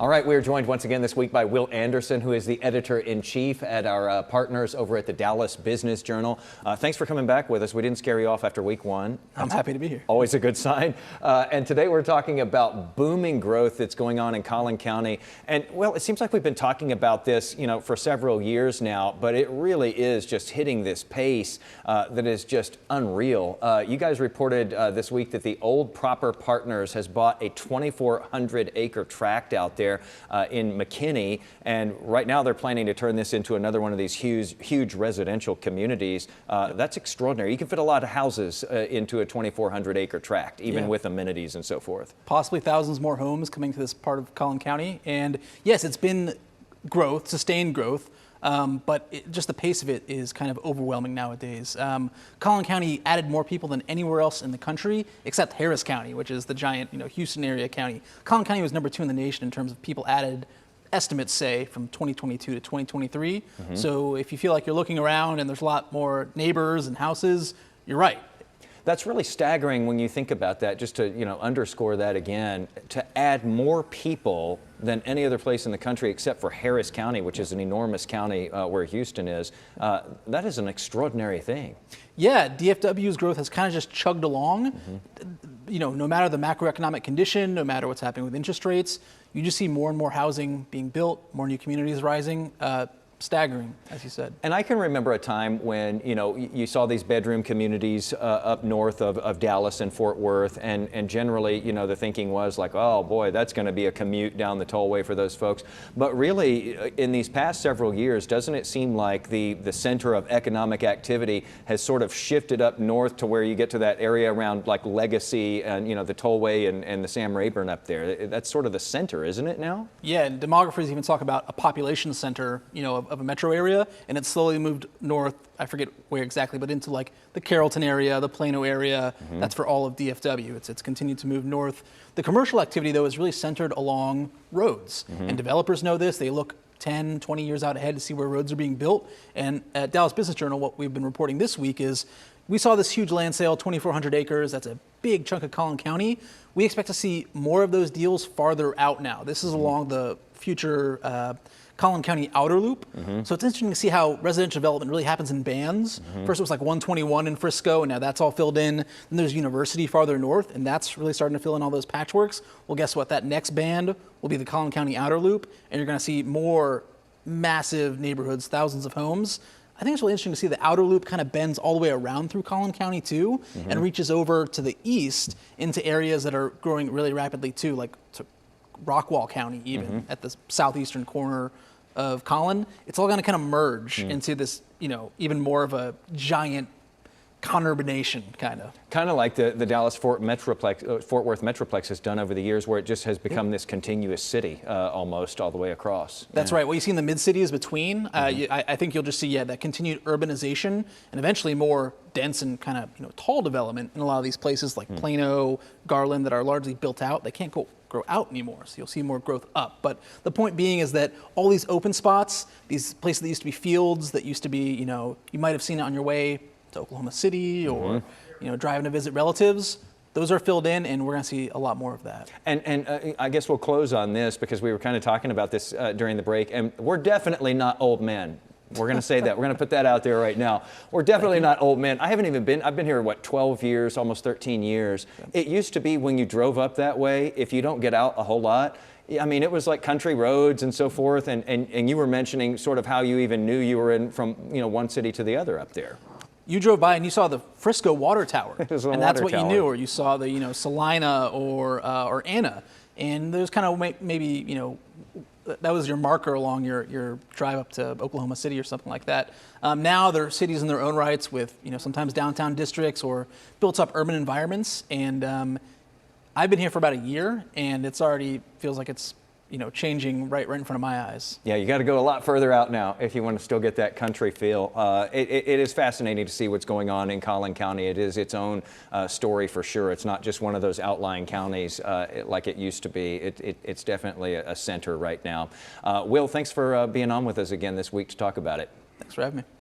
All right, we are joined once again this week by Will Anderson, who is the editor-in-chief at our partners over at the Dallas Business Journal. Thanks for coming back with us. We didn't scare you off after week one. I'm happy to be here. Always a good sign. And today we're talking about booming growth that's going on in Collin County. And, well, it seems like we've been talking about this, for several years now, but it really is just hitting this pace that is just unreal. You guys reported this week that the Old Proper Partners has bought a 2,400-acre tract out there in McKinney, and right now they're planning to turn this into another one of these huge residential communities. That's extraordinary. You can fit a lot of houses into a 2,400-acre tract, even with amenities and so forth. Possibly thousands more homes coming to this part of Collin County, and yes, it's been growth, sustained growth. But just the pace of it is kind of overwhelming nowadays. Collin County added more people than anywhere else in the country, except Harris County, which is the giant, Houston area county. Collin County was number 2 in the nation in terms of people added, estimates say, from 2022 to 2023. So if you feel like you're looking around and there's a lot more neighbors and houses, you're right. That's really staggering when you think about that, just to underscore that again, to add more people than any other place in the country except for Harris County, which is an enormous county where Houston is. That is an extraordinary thing. Yeah, DFW's growth has kind of just chugged along. No matter the macroeconomic condition, no matter what's happening with interest rates, you just see more and more housing being built, more new communities rising. Staggering, as you said. And I can remember a time when, you saw these bedroom communities up north of Dallas and Fort Worth, and generally, the thinking was like, oh boy, that's going to be a commute down the tollway for those folks. But really, in these past several years, doesn't it seem like the center of economic activity has sort of shifted up north to where you get to that area around like Legacy and, the tollway and the Sam Rayburn up there? That's sort of the center, isn't it now? Yeah, and demographers even talk about a population center, of a metro area, and it's slowly moved north. I forget where exactly, but into like the Carrollton area, the Plano area. That's for all of DFW. It's continued to move north. The commercial activity, though, is really centered along roads, and developers know this. They look 10, 20 years out ahead to see where roads are being built. And at Dallas Business Journal, what we've been reporting this week is we saw this huge land sale, 2,400 acres. That's a big chunk of Collin County. We expect to see more of those deals farther out now. This is along the future Collin County outer loop. So it's interesting to see how residential development really happens in bands. First it was like 121 in Frisco, and now that's all filled in. Then there's University farther north, and that's really starting to fill in all those patchworks. Well, guess what? That next band will be the Collin County outer loop, and you're going to see more massive neighborhoods, thousands of homes. I think it's really interesting to see the outer loop kind of bends all the way around through Collin County too, and reaches over to the east into areas that are growing really rapidly too, like to Rockwall County even, at the southeastern corner of Collin. It's all going to kind of merge into this, even more of a giant conurbation kind of. Kind of like the Dallas-Fort Worth Metroplex has done over the years, where it just has become this continuous city almost all the way across. That's right. What you see in the mid-cities between, I think you'll just see, that continued urbanization and eventually more dense and kind of, tall development in a lot of these places like Plano, Garland, that are largely built out. They can't grow out anymore, so you'll see more growth up. But the point being is that all these open spots, these places that used to be fields, that used to be, you might have seen it on your way to Oklahoma City or, driving to visit relatives, those are filled in, and we're going to see a lot more of that. And I guess we'll close on this because we were kind of talking about this during the break, and we're definitely not old men. We're going to say that. We're going to put that out there right now. We're definitely not old men. I've been here, 12 years, almost 13 years. It used to be when you drove up that way, if you don't get out a whole lot, I mean, it was like country roads and so forth, and you were mentioning sort of how you even knew you were in from, one city to the other up there. You drove by and you saw the Frisco water tower, and that's what tower. You knew, or you saw the, Salina or Anna, and there's kind of maybe, that was your marker along your drive up to Oklahoma City or something like that. Now they're cities in their own rights with, sometimes downtown districts or built up urban environments. And I've been here for about a year, and it's already feels like it's, changing right in front of my eyes. Yeah, you got to go a lot further out now if you want to still get that country feel. It is fascinating to see what's going on in Collin County. It is its own story for sure. It's not just one of those outlying counties like it used to be. It's definitely a center right now. Will, thanks for being on with us again this week to talk about it. Thanks for having me.